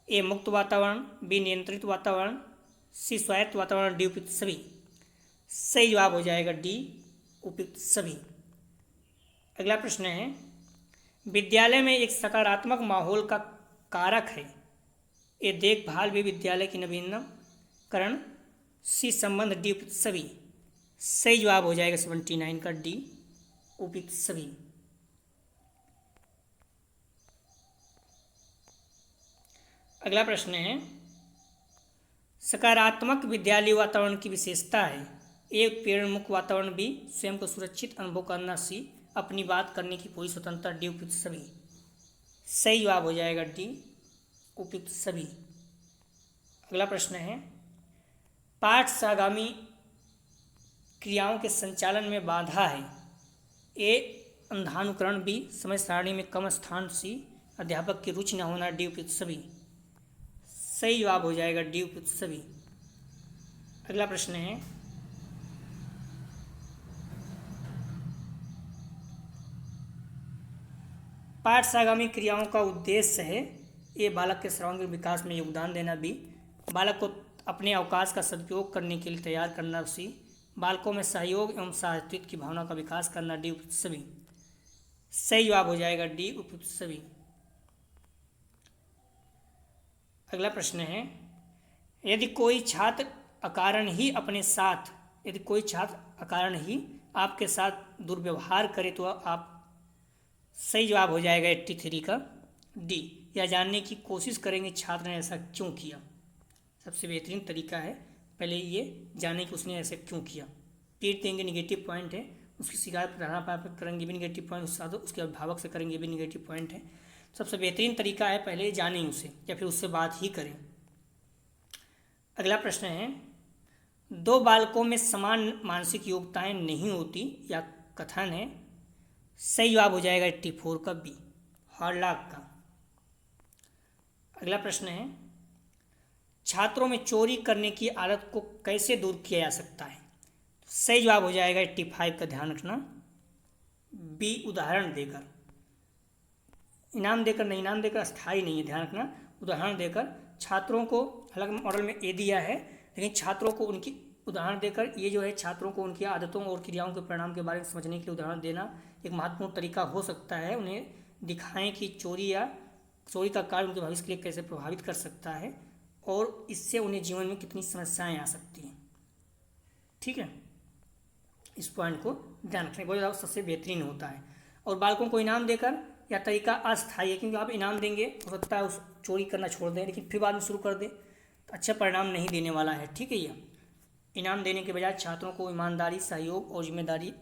ए मुक्त वातावरण, बी नियंत्रित वातावरण, सी स्वायत्त वातावरण, डी उपयुक्त सभी। सही जवाब हो जाएगा डी, उपयुक्त सभी। अगला प्रश्न है, विद्यालय में एक सकारात्मक माहौल का कारक है, ए देखभाल, बी विद्यालय की नवीनीकरण, सी संबंध, डी उपयुक्त सभी। सही जवाब हो जाएगा 79 का डी, उपयुक्त सभी। अगला प्रश्न है, सकारात्मक विद्यालय वातावरण की विशेषता है, ए उत्पीड़नमुक्त वातावरण, बी स्वयं को सुरक्षित अनुभव करना, सी अपनी बात करने की पूरी स्वतंत्रता, डी उपयुक्त सभी। सही जवाब हो जाएगा डी, उपयुक्त सभी। अगला प्रश्न है, पाठ सागामी क्रियाओं के संचालन में बाधा है, ए अंधानुकरण, बी समय सारणी में कम स्थान, सी अध्यापक की रुचि न होना, डी उपयुक्त सभी। सही जवाब हो जाएगा डी, उपयुक्त सभी। अगला प्रश्न है, पाठ सागामी क्रियाओं का उद्देश्य है, ए बालक के सर्वांगीण विकास में योगदान देना, बी बालक को अपने अवकाश का सदुपयोग करने के लिए तैयार करना, सी बालकों में सहयोग एवं साहस्तित्व की भावना का विकास करना, डी उपयुक्त सभी। सही जवाब हो जाएगा डी, उपयुक्त सभी। अगला प्रश्न है, यदि कोई छात्र अकारण ही आपके साथ दुर्व्यवहार करे तो आप। सही जवाब हो जाएगा 83 का डी, यह जानने की कोशिश करेंगे छात्र ने ऐसा क्यों किया। सबसे बेहतरीन तरीका है, पहले ये जाने कि उसने ऐसे क्यों किया। पीट देंगे, निगेटिव पॉइंट है, उसकी शिकायत प्रधान पर करेंगे भी निगेटिव पॉइंट, उसके अभिभावक से करेंगे भी निगेटिव पॉइंट है। सबसे बेहतरीन तरीका है पहले जानें उसे या फिर उससे बात ही करें। अगला प्रश्न है, दो बालकों में समान मानसिक योग्यताएं नहीं होती या कथन है। सही जवाब हो जाएगा 84 का बी, हॉर्लॉक का। अगला प्रश्न है, छात्रों में चोरी करने की आदत को कैसे दूर किया जा सकता है। सही जवाब हो जाएगा 85 का, ध्यान रखना बी उदाहरण देकर। इनाम देकर नहीं, इनाम देकर अस्थायी नहीं है, ध्यान रखना। उदाहरण देकर छात्रों को, अलग मॉडल में ए दिया है, लेकिन छात्रों को उनकी उदाहरण देकर, ये जो है छात्रों को उनकी आदतों और क्रियाओं के परिणाम के बारे में समझने के लिए उदाहरण देना एक महत्वपूर्ण तरीका हो सकता है। उन्हें दिखाएं कि चोरी का कार्य उनके भविष्य के लिए कैसे प्रभावित कर सकता है और इससे उन्हें जीवन में कितनी समस्याएं आ सकती हैं। ठीक है, इस पॉइंट को ध्यान रखने बहुत ज़्यादा सबसे बेहतरीन होता है। और बालकों को इनाम देकर, यह तरीका अस्थायी है, क्योंकि आप इनाम देंगे हो सकता है उस चोरी करना छोड़ दें, लेकिन फिर बाद में शुरू कर दें तो अच्छा परिणाम नहीं देने वाला है। ठीक है, यह इनाम देने के बजाय छात्रों को ईमानदारी, सहयोग और जिम्मेदारी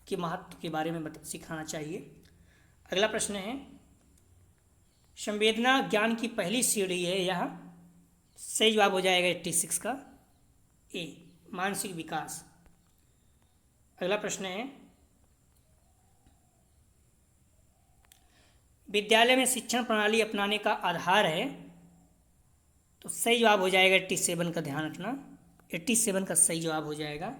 के महत्व के बारे में सिखाना चाहिए। अगला प्रश्न है, संवेदना ज्ञान की पहली सीढ़ी है, यह सही जवाब हो जाएगा 86 का ए, मानसिक विकास। अगला प्रश्न है, विद्यालय में शिक्षण प्रणाली अपनाने का आधार है, तो सही जवाब हो जाएगा 87 का, ध्यान रखना 87 का सही जवाब हो जाएगा।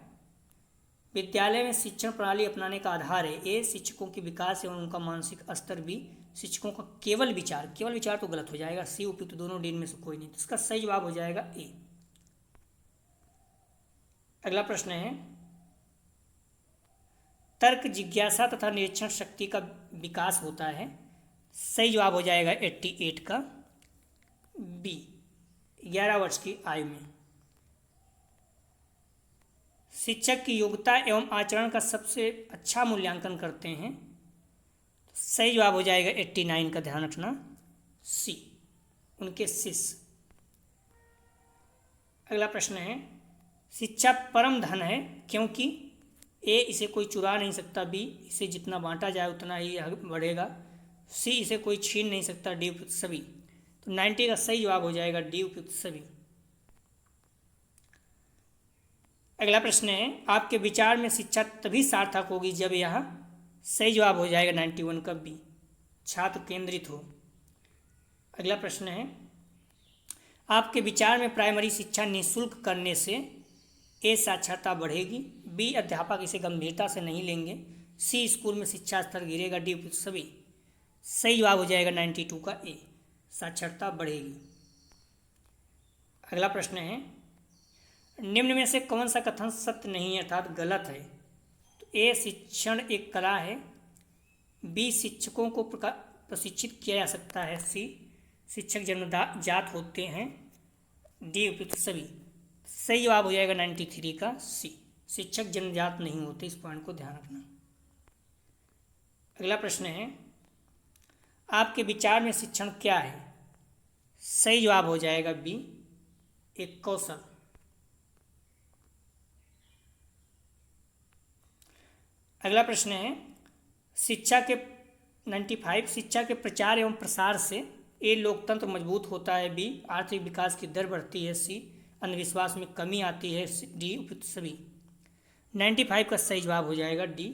विद्यालय में शिक्षण प्रणाली अपनाने का आधार है ए, शिक्षकों के विकास एवं उनका मानसिक स्तर, बी शिक्षकों का केवल विचार तो गलत हो जाएगा, सी उपयुक्त दोनों, डी में से कोई नहीं, तो इसका सही जवाब हो जाएगा ए। अगला प्रश्न है, तर्क, जिज्ञासा तथा निरीक्षण शक्ति का विकास होता है, सही जवाब हो जाएगा 88 का बी, 11 वर्ष की आयु में। शिक्षक की योग्यता एवं आचरण का सबसे अच्छा मूल्यांकन करते हैं, तो सही जवाब हो जाएगा 89 का, ध्यान रखना सी, उनके शिष्य। अगला प्रश्न है, शिक्षा परम धन है क्योंकि ए, इसे कोई चुरा नहीं सकता, बी, इसे जितना बांटा जाए उतना ही बढ़ेगा, सी, इसे कोई छीन नहीं सकता, डी उपयुक्त सभी। तो 90 का सही जवाब हो जाएगा डी उपयुक्त सभी। अगला प्रश्न है, आपके विचार में शिक्षा तभी सार्थक होगी जब यह, सही जवाब हो जाएगा 91 का बी, छात्र केंद्रित हो। अगला प्रश्न है, आपके विचार में प्राइमरी शिक्षा निःशुल्क करने से ए, साक्षरता बढ़ेगी, बी, अध्यापक इसे गंभीरता से नहीं लेंगे, सी, स्कूल में शिक्षा स्तर गिरेगा, डी उपयुक्त सभी। सही जवाब हो जाएगा 92 का ए, साक्षरता बढ़ेगी। अगला प्रश्न है, निम्न में से कौन सा कथन सत्य नहीं है अर्थात गलत है, तो ए, शिक्षण एक कला है, बी, शिक्षकों को प्रशिक्षित किया जा सकता है, सी, शिक्षक जन्मजात होते हैं, डी उपयुक्त सभी। सही जवाब हो जाएगा 93 का सी, शिक्षक जन्मजात नहीं होते, इस पॉइंट को ध्यान रखना। अगला प्रश्न है, आपके विचार में शिक्षण क्या है, सही जवाब हो जाएगा बी, एक कौशल। अगला प्रश्न है, शिक्षा के 95, शिक्षा के प्रचार एवं प्रसार से ए, लोकतंत्र मजबूत होता है, बी, आर्थिक विकास की दर बढ़ती है, सी, अंधविश्वास में कमी आती है, डी उपयुक्त सभी। 95 का सही जवाब हो जाएगा डी,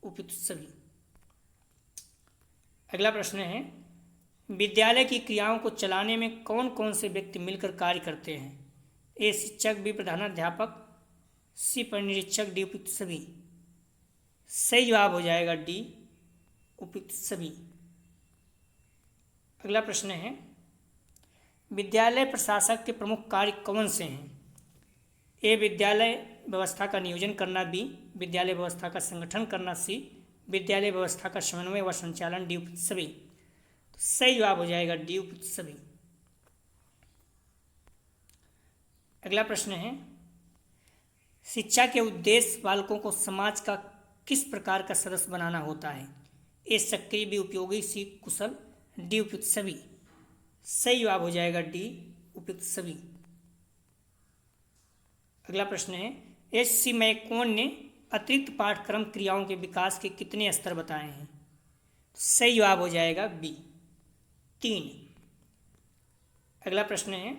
उपयुक्त सभी। अगला प्रश्न है, विद्यालय की क्रियाओं को चलाने में कौन कौन से व्यक्ति मिलकर कार्य करते हैं, ए, शिक्षक, बी, प्रधानाध्यापक, सी, परिनिरीक्षक, डी उपयुक्त सभी। सही जवाब हो जाएगा डी, उपयुक्त सभी। अगला प्रश्न है, विद्यालय प्रशासक के प्रमुख कार्य कौन से हैं, ए, विद्यालय व्यवस्था का नियोजन करना, बी, विद्यालय व्यवस्था का संगठन करना, सी, विद्यालय व्यवस्था का समन्वय व संचालन, डी उपयुक्त सभी। तो सही जवाब हो जाएगा डी, उपयुक्त सभी। अगला प्रश्न है, शिक्षा के उद्देश्य बालकों को समाज का किस प्रकार का सदस्य बनाना होता है, ए, सक्रिय, बी, उपयोगी, सी, कुशल, डी उपयुक्त सभी। सही जवाब हो जाएगा डी, उपयुक्त सभी। अगला प्रश्न है, एच सी मैकोन ने अतिरिक्त पाठ्यक्रम क्रियाओं के विकास के कितने स्तर बताए हैं, सही जवाब हो जाएगा बी, 3। अगला प्रश्न है,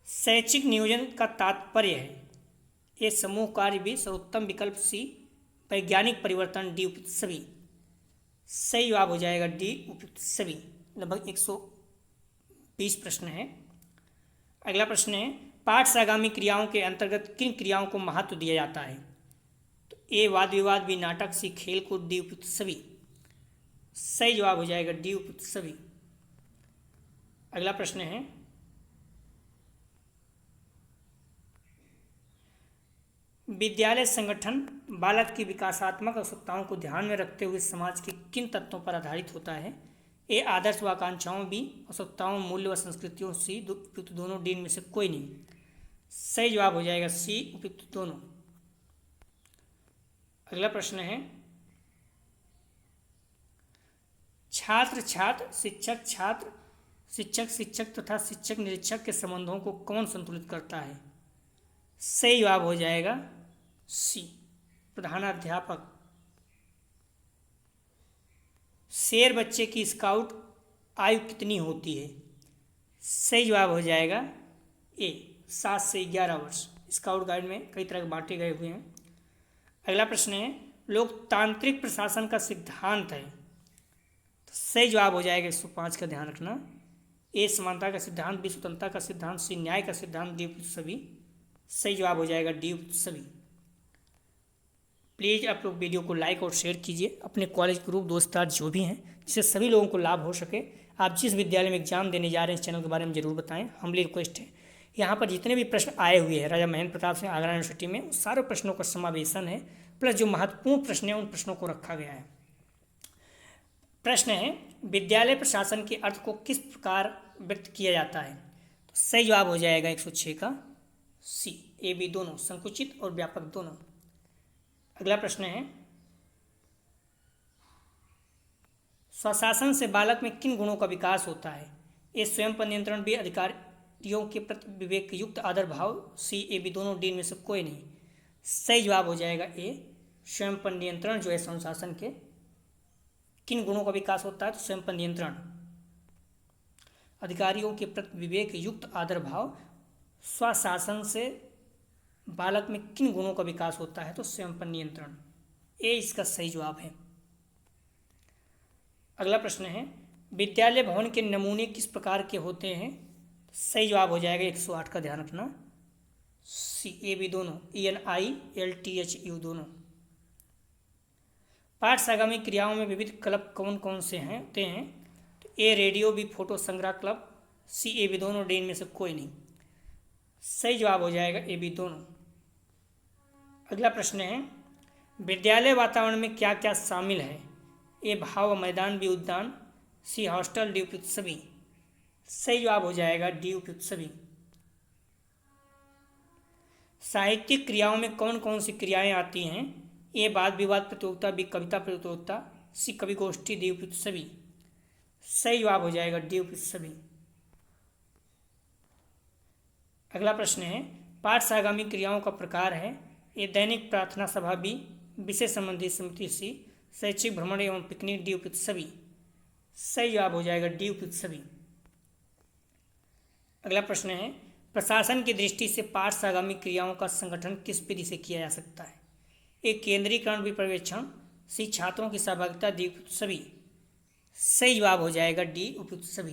शैक्षिक नियोजन का तात्पर्य है, ए, समूह कार्य, बी, सर्वोत्तम विकल्प, सी, वैज्ञानिक परिवर्तन, डी उपयुक्त सभी। सही जवाब हो जाएगा डी, उपयुक्त सभी। लगभग 120 प्रश्न है। अगला प्रश्न है, पाठ से आगामी क्रियाओं के अंतर्गत किन क्रियाओं को महत्व दिया जाता है, तो ए वाद विवाद, बी नाटक, सी खेल कूद, डी उपयुक्त सभी। सही जवाब हो जाएगा डी उपयुक्त सभी। अगला प्रश्न है, विद्यालय संगठन बालक की विकासात्मक आवश्यकताओं को ध्यान में रखते हुए समाज के किन तत्वों पर आधारित होता है? ए आदर्श व आकांक्षाओं, बी आवश्यकताओं, मूल्य व संस्कृतियों, सी उपयुक्त दोनों, डी में से कोई नहीं। सही जवाब हो जाएगा सी उपयुक्त दोनों। अगला प्रश्न है, छात्र छात्र, शिक्षक छात्र, शिक्षक शिक्षक तथा शिक्षक निरीक्षक के संबंधों को कौन संतुलित करता है? सही जवाब हो जाएगा सी प्रधानाध्यापक। शेर बच्चे की स्काउट आयु कितनी होती है? सही जवाब हो जाएगा ए 7 से 11 वर्ष। स्काउट गाइड में कई तरह के बांटे गए हुए हैं। अगला प्रश्न है, लोकतांत्रिक प्रशासन का सिद्धांत है। तो सही जवाब हो जाएगा 105 का ध्यान रखना। ए समानता का सिद्धांत, बी स्वतंत्रता का सिद्धांत, सी न्याय का सिद्धांत, डी उपयुक्त सभी। सही जवाब हो जाएगा डी उपयुक्त सभी। प्लीज़ आप लोग वीडियो को लाइक और शेयर कीजिए अपने कॉलेज ग्रुप दोस्तार जो भी हैं, जिससे सभी लोगों को लाभ हो सके। आप जिस विद्यालय में एग्जाम देने जा रहे हैं इस चैनल के बारे में जरूर बताएं, हम्बली रिक्वेस्ट है। यहाँ पर जितने भी प्रश्न आए हुए हैं राजा महेंद्र प्रताप सिंह आगरा यूनिवर्सिटी में, उन सारे प्रश्नों का समावेशन है, प्लस जो महत्वपूर्ण प्रश्न हैं उन प्रश्नों को रखा गया है। प्रश्न है, विद्यालय प्रशासन के अर्थ को किस प्रकार व्यक्त किया जाता है? तो सही जवाब हो जाएगा 106 का सी, ए बी दोनों, संकुचित और व्यापक दोनों। अगला प्रश्न है, स्वशासन से बालक में किन गुणों का विकास होता है? ए स्वयं पर नियंत्रण, बी अधिकारियों के प्रति विवेक युक्त आदर भाव, सी ए बी दोनों, डी में से कोई नहीं। सही जवाब हो जाएगा ए स्वयं पर नियंत्रण जो है स्वशासन के किन गुणों का विकास होता है? तो स्वयं पर नियंत्रण, अधिकारियों के प्रति विवेक युक्त आदर भाव। स्वशासन से बालक में किन गुणों का विकास होता है? तो स्वयं पर नियंत्रण। ए इसका सही जवाब है। अगला प्रश्न है, विद्यालय भवन के नमूने किस प्रकार के होते हैं? सही जवाब हो जाएगा 108 का ध्यान रखना, सी ए बी दोनों, ENILTHU दोनों। पाठ्यसागामी क्रियाओं में विविध क्लब कौन कौन से हैं होते हैं? तो ए रेडियो, बी फोटो संग्रह क्लब, सी ए बी दोनों, डी इनमें से कोई नहीं। सही जवाब हो जाएगा ए बी दोनों। अगला प्रश्न है, विद्यालय वातावरण में क्या क्या शामिल है? ए भाव मैदान, बी उद्यान, सी हॉस्टल, डी उपयुक्त सभी। सही जवाब हो जाएगा डी उपयुक्त सभी। साहित्यिक क्रियाओं में कौन कौन सी क्रियाएं आती हैं? ए वाद विवाद प्रतियोगिता, बी कविता प्रतियोगिता, सी कवि गोष्ठी, डी उपयुक्त सभी। सही जवाब हो जाएगा डी उपयुक्त सभी। अगला प्रश्न है, पाठ्यसागामी क्रियाओं का प्रकार है। ए दैनिक प्रार्थना सभा, बी विषय संबंधी समिति, सी शैक्षिक भ्रमण एवं पिकनिक, डी उपयुक्त सभी। सही जवाब हो जाएगा डी उपयुक्त सभी। अगला प्रश्न है, प्रशासन की दृष्टि से पाठ्यसागामी क्रियाओं का संगठन किस विधि से किया जा सकता है? ए केंद्रीकरण, बी पर्यवेक्षण, सी छात्रों की सहभागिता, डी उपयुक्त सभी। सही जवाब हो जाएगा डी उपयुक्त सभी।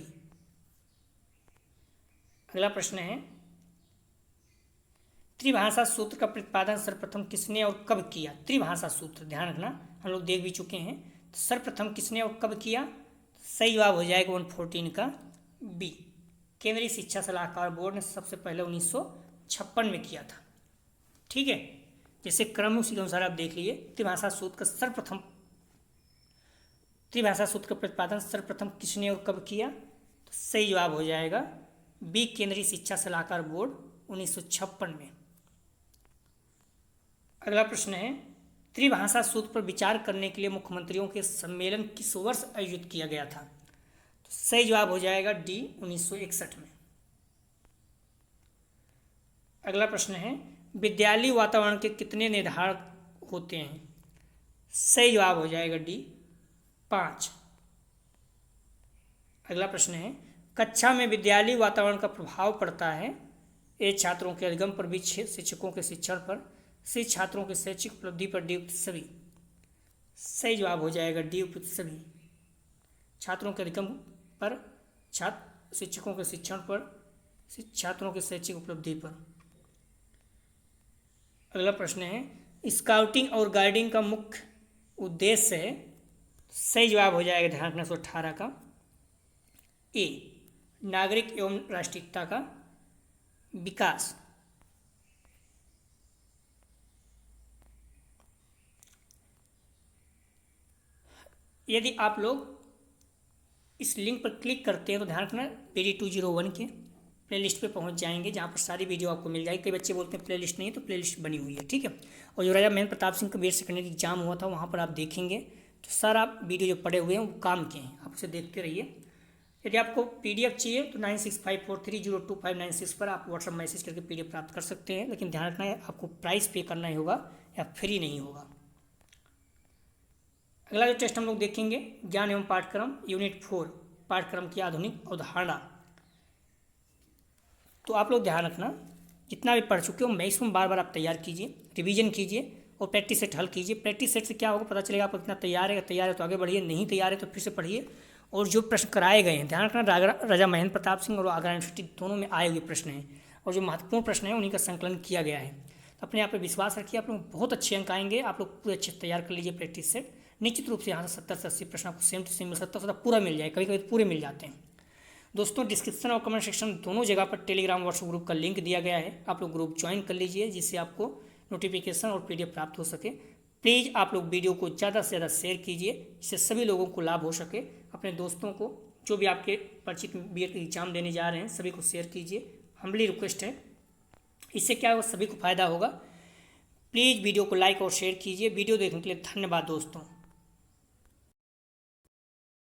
अगला प्रश्न है, त्रिभाषा सूत्र का प्रतिपादन सर्वप्रथम किसने और कब किया? त्रिभाषा सूत्र ध्यान रखना, हम लोग देख भी चुके हैं। तो सर्वप्रथम किसने और कब किया? सही जवाब हो जाएगा 114 का बी, केंद्रीय शिक्षा सलाहकार बोर्ड ने सबसे पहले 1956 में किया था। ठीक है, जैसे क्रम उसी के अनुसार आप देख लीजिए। त्रिभाषा सूत्र का प्रतिपादन सर्वप्रथम किसने और कब किया? तो सही जवाब हो जाएगा बी, केंद्रीय शिक्षा सलाहकार बोर्ड 1956 में। अगला प्रश्न है, त्रिभाषा सूत्र पर विचार करने के लिए मुख्यमंत्रियों के सम्मेलन किस वर्ष आयोजित किया गया था? तो सही जवाब हो जाएगा डी, 1961 में। अगला प्रश्न है, विद्यालयी वातावरण के कितने निर्धारक होते हैं? सही जवाब हो जाएगा डी, 5। अगला प्रश्न है, कक्षा में विद्यालयी वातावरण का प्रभाव पड़ता है। ए छात्रों के अधिगम पर, बी शिक्षकों के शिक्षण पर, सी छात्रों की शैक्षिक उपलब्धि पर, डी उपयुक्त सभी। सही जवाब हो जाएगा डी उपयुक्त सभी। छात्रों के अधिगम पर, शिक्षकों के शिक्षण पर, छात्रों की शैक्षिक उपलब्धि पर। अगला प्रश्न है, स्काउटिंग और गाइडिंग का मुख्य उद्देश्य है। सही जवाब हो जाएगा ध्यान रखना 118 का ए, नागरिक एवं राष्ट्रीयता का विकास। यदि आप लोग इस लिंक पर क्लिक करते हैं तो ध्यान रखना PD201 के प्लेलिस्ट पे पहुंच जाएंगे, जहां पर सारी वीडियो आपको मिल जाएगी। कई बच्चे बोलते हैं प्लेलिस्ट नहीं है, तो प्लेलिस्ट बनी हुई है, ठीक है। और जो राजा महेंद्र प्रताप सिंह का बीएड सेकेंडरी एग्जाम हुआ था वहाँ पर आप देखेंगे तो सारा वीडियो जो पड़े हुए हैं वो काम के हैं, आप उसे देखते रहिए। यदि आपको PDF चाहिए तो 9654302596 पर आप व्हाट्सअप मैसेज करके PDF प्राप्त कर सकते हैं, लेकिन ध्यान रखना है आपको प्राइस पे करना ही होगा या फ्री नहीं होगा। अगला जो टेस्ट हम लोग देखेंगे, ज्ञान एवं पाठ्यक्रम यूनिट 4, पाठ्यक्रम की आधुनिक अवधारणा। तो आप लोग ध्यान रखना, जितना भी पढ़ चुके हो मैक्सिमम बार बार आप तैयार कीजिए, रिवीजन कीजिए और प्रैक्टिस सेट हल कीजिए। प्रैक्टिस सेट से क्या होगा पता चलेगा आपको कितना तैयार है तो आगे बढ़िए, नहीं तैयार है तो फिर से पढ़िए। और जो प्रश्न कराए गए हैं ध्यान रखना, राजा महेंद्र प्रताप सिंह और आगरा यूनिवर्सिटी दोनों में आए हुए प्रश्न हैं, और जो महत्वपूर्ण प्रश्न हैं उन्हीं का संकलन किया गया है। तो अपने आप पर विश्वास रखिए, आप लोग बहुत अच्छे अंक आएंगे। आप लोग पूरे अच्छे तैयार कर लीजिए प्रैक्टिस सेट। निश्चित रूप से यहाँ से 70 से 80 प्रश्न आपको सेम टू सेम मिल सकता है, पूरा मिल जाए, कभी कभी पूरे मिल जाते हैं। दोस्तों डिस्क्रिप्शन और कमेंट सेक्शन दोनों जगह पर टेलीग्राम व्हाट्सएप ग्रुप का लिंक दिया गया है, आप लोग ग्रुप ज्वाइन कर लीजिए, जिससे आपको नोटिफिकेशन और PDF प्राप्त हो सके। प्लीज़ आप लोग वीडियो को ज़्यादा से ज़्यादा शेयर कीजिए, जिससे सभी लोगों को लाभ हो सके। अपने दोस्तों को, जो भी आपके परिचित BED के एग्जाम देने जा रहे हैं, सभी को शेयर कीजिए, हम्बली रिक्वेस्ट है। इससे क्या होगा, सभी को फायदा होगा। प्लीज़ वीडियो को लाइक और शेयर कीजिए। वीडियो देखने के लिए धन्यवाद दोस्तों।